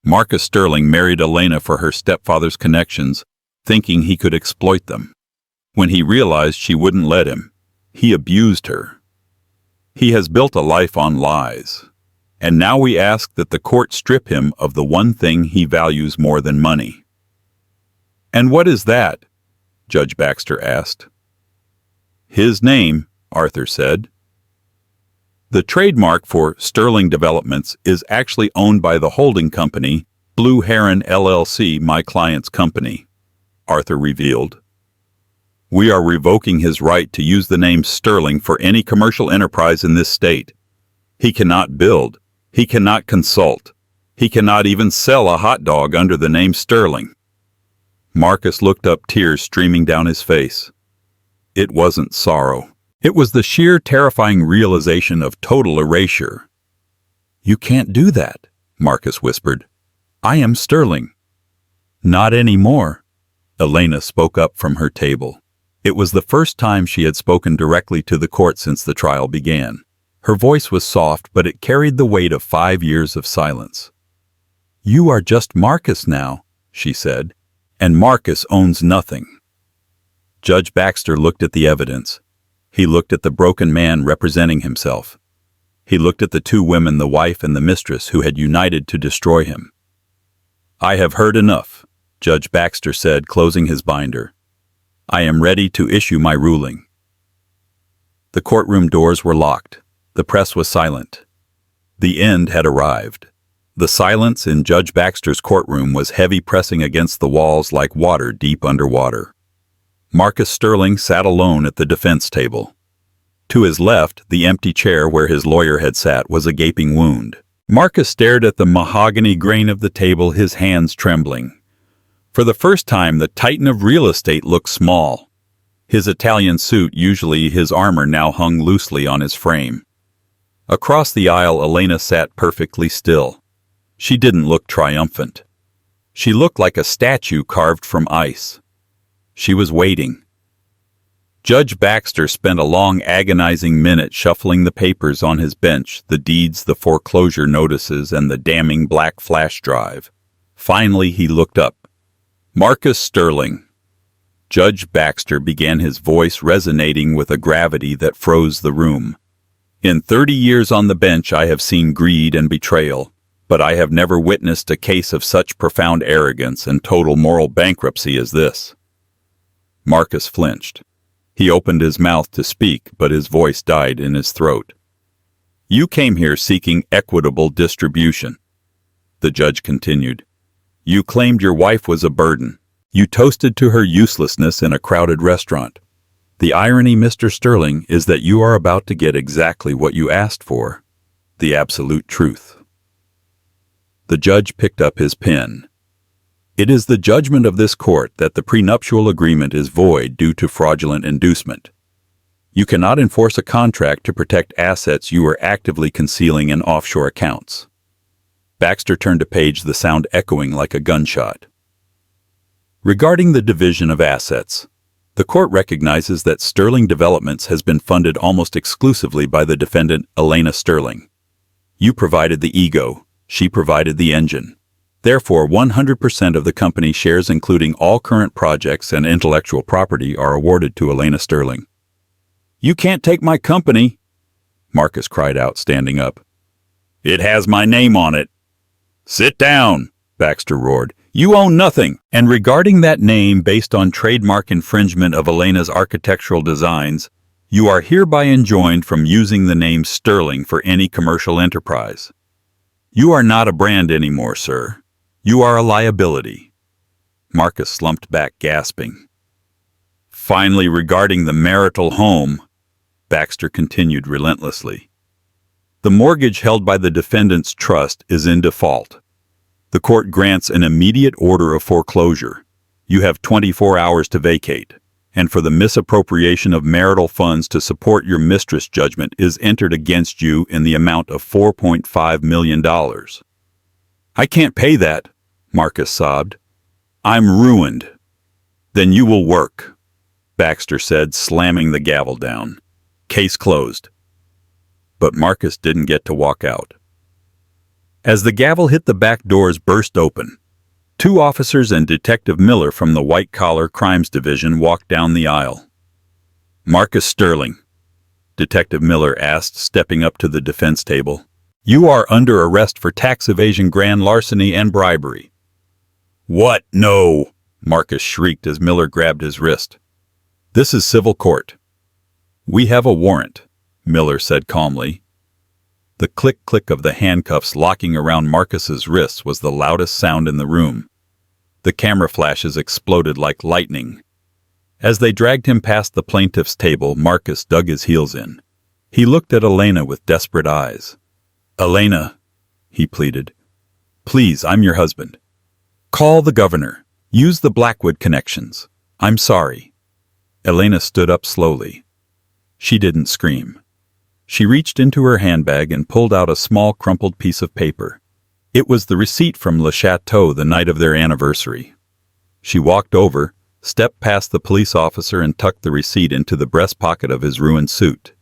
Marcus Sterling married Elena for her stepfather's connections, thinking he could exploit them. When he realized she wouldn't let him, he abused her. He has built a life on lies, and now we ask that the court strip him of the one thing he values more than money. And what is that? Judge Baxter asked. His name, Arthur said. The trademark for Sterling Developments is actually owned by the holding company, Blue Heron LLC, my client's company, Arthur revealed. We are revoking his right to use the name Sterling for any commercial enterprise in this state. He cannot build. He cannot consult. He cannot even sell a hot dog under the name Sterling. Marcus looked up, tears streaming down his face. It wasn't sorrow. It was the sheer terrifying realization of total erasure. You can't do that, Marcus whispered. I am Sterling. Not anymore, Elena spoke up from her table. It was the first time she had spoken directly to the court since the trial began. Her voice was soft, but it carried the weight of 5 years of silence. You are just Marcus now, she said, and Marcus owns nothing. Judge Baxter looked at the evidence. He looked at the broken man representing himself. He looked at the two women, the wife and the mistress, who had united to destroy him. I have heard enough, Judge Baxter said, closing his binder. I am ready to issue my ruling. The courtroom doors were locked. The press was silent. The end had arrived. The silence in Judge Baxter's courtroom was heavy, pressing against the walls like water deep underwater. Marcus Sterling sat alone at the defense table. To his left, the empty chair where his lawyer had sat was a gaping wound. Marcus stared at the mahogany grain of the table, his hands trembling. For the first time, the titan of real estate looked small. His Italian suit, usually his armor, now hung loosely on his frame. Across the aisle, Elena sat perfectly still. She didn't look triumphant. She looked like a statue carved from ice. She was waiting. Judge Baxter spent a long, agonizing minute shuffling the papers on his bench, the deeds, the foreclosure notices, and the damning black flash drive. Finally, he looked up. Marcus Sterling. Judge Baxter began, his voice resonating with a gravity that froze the room. In 30 years on the bench, I have seen greed and betrayal, but I have never witnessed a case of such profound arrogance and total moral bankruptcy as this. Marcus flinched. He opened his mouth to speak, but his voice died in his throat. You came here seeking equitable distribution. The judge continued. You claimed your wife was a burden. You toasted to her uselessness in a crowded restaurant. The irony, Mr. Sterling, is that you are about to get exactly what you asked for, the absolute truth. The judge picked up his pen. It is the judgment of this court that the prenuptial agreement is void due to fraudulent inducement. You cannot enforce a contract to protect assets you are actively concealing in offshore accounts. Baxter turned a page, the sound echoing like a gunshot. Regarding the division of assets, the court recognizes that Sterling Developments has been funded almost exclusively by the defendant, Elena Sterling. You provided the ego, she provided the engine. Therefore, 100% of the company shares, including all current projects and intellectual property, are awarded to Elena Sterling. You can't take my company, Marcus cried out, standing up. It has my name on it. Sit down, Baxter roared. You own nothing. And regarding that name based on trademark infringement of Elena's architectural designs, you are hereby enjoined from using the name Sterling for any commercial enterprise. You are not a brand anymore, sir. You are a liability. Marcus slumped back, gasping. Finally, regarding the marital home, Baxter continued relentlessly. The mortgage held by the defendant's trust is in default. The court grants an immediate order of foreclosure. You have 24 hours to vacate, and for the misappropriation of marital funds to support your mistress, judgment is entered against you in the amount of $4.5 million. I can't pay that, Marcus sobbed. I'm ruined. Then you will work, Baxter said, slamming the gavel down. Case closed. But Marcus didn't get to walk out. As the gavel hit, the back doors burst open. 2 officers and Detective Miller from the White Collar Crimes Division walked down the aisle. Marcus Sterling, Detective Miller asked, stepping up to the defense table. You are under arrest for tax evasion, grand larceny, and bribery. What? No, Marcus shrieked as Miller grabbed his wrist. This is civil court. We have a warrant, Miller said calmly. The click-click of the handcuffs locking around Marcus's wrists was the loudest sound in the room. The camera flashes exploded like lightning. As they dragged him past the plaintiff's table, Marcus dug his heels in. He looked at Elena with desperate eyes. Elena, he pleaded. Please, I'm your husband. Call the governor. Use the Blackwood connections. I'm sorry. Elena stood up slowly. She didn't scream. She reached into her handbag and pulled out a small crumpled piece of paper. It was the receipt from Le Chateau the night of their anniversary. She walked over, stepped past the police officer, and tucked the receipt into the breast pocket of his ruined suit.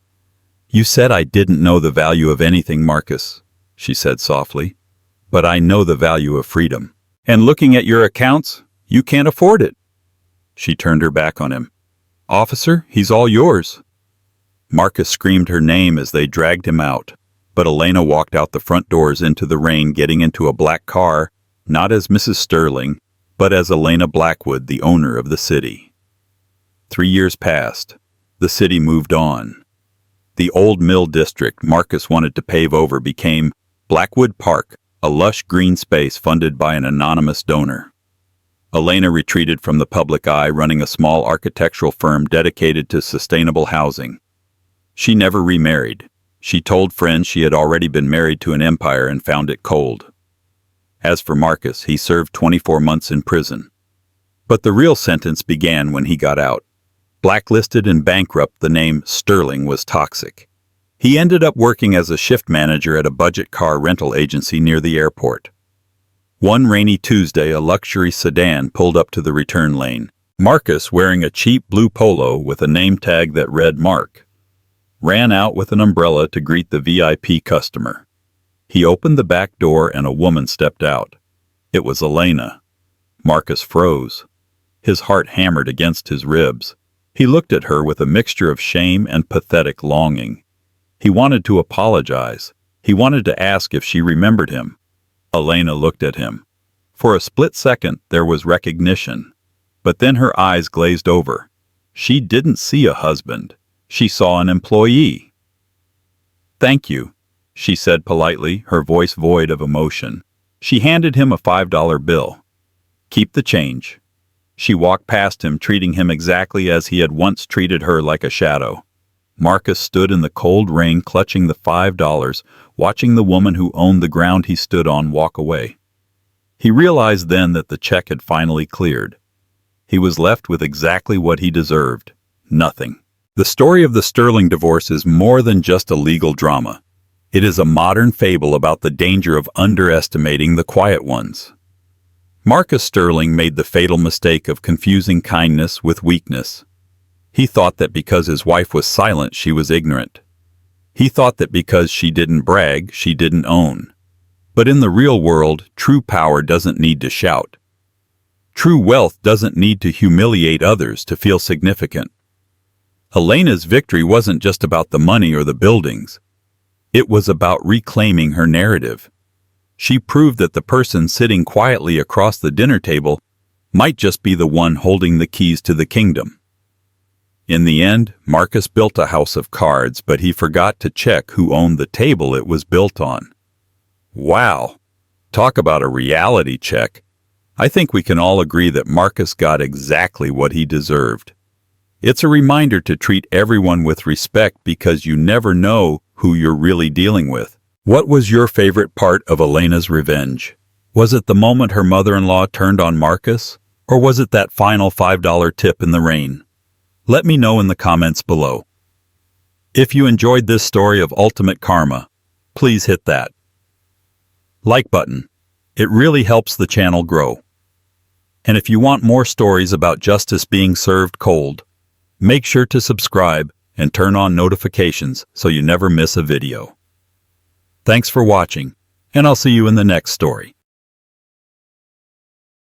You said I didn't know the value of anything, Marcus, she said softly. But I know the value of freedom. And looking at your accounts, you can't afford it. She turned her back on him. Officer, he's all yours. Marcus screamed her name as they dragged him out, but Elena walked out the front doors into the rain, getting into a black car, not as Mrs. Sterling, but as Elena Blackwood, the owner of the city. 3 years passed. The city moved on. The old mill district Marcus wanted to pave over became Blackwood Park, a lush green space funded by an anonymous donor. Elena retreated from the public eye, running a small architectural firm dedicated to sustainable housing. She never remarried. She told friends she had already been married to an empire and found it cold. As for Marcus, he served 24 months in prison. But the real sentence began when he got out. Blacklisted and bankrupt, the name Sterling was toxic. He ended up working as a shift manager at a budget car rental agency near the airport. One rainy Tuesday, a luxury sedan pulled up to the return lane. Marcus, wearing a cheap blue polo with a name tag that read Mark, ran out with an umbrella to greet the VIP customer. He opened the back door and a woman stepped out. It was Elena. Marcus froze. His heart hammered against his ribs. He looked at her with a mixture of shame and pathetic longing. He wanted to apologize. He wanted to ask if she remembered him. Elena looked at him. For a split second, there was recognition. But then her eyes glazed over. She didn't see a husband. She saw an employee. Thank you, she said politely, her voice void of emotion. She handed him a $5 bill. Keep the change. She walked past him, treating him exactly as he had once treated her, like a shadow. Marcus stood in the cold rain, clutching the $5, watching the woman who owned the ground he stood on walk away. He realized then that the check had finally cleared. He was left with exactly what he deserved: nothing. The story of the Sterling divorce is more than just a legal drama. It is a modern fable about the danger of underestimating the quiet ones. Marcus Sterling made the fatal mistake of confusing kindness with weakness. He thought that because his wife was silent, she was ignorant. He thought that because she didn't brag, she didn't own. But in the real world, true power doesn't need to shout. True wealth doesn't need to humiliate others to feel significant. Elena's victory wasn't just about the money or the buildings. It was about reclaiming her narrative. She proved that the person sitting quietly across the dinner table might just be the one holding the keys to the kingdom. In the end, Marcus built a house of cards, but he forgot to check who owned the table it was built on. Wow! Talk about a reality check. I think we can all agree that Marcus got exactly what he deserved. It's a reminder to treat everyone with respect because you never know who you're really dealing with. What was your favorite part of Elena's revenge? Was it the moment her mother-in-law turned on Marcus? Or was it that final $5 tip in the rain? Let me know in the comments below. If you enjoyed this story of ultimate karma, please hit that like button. It really helps the channel grow. And if you want more stories about justice being served cold, make sure to subscribe and turn on notifications so you never miss a video. Thanks for watching, and I'll see you in the next story.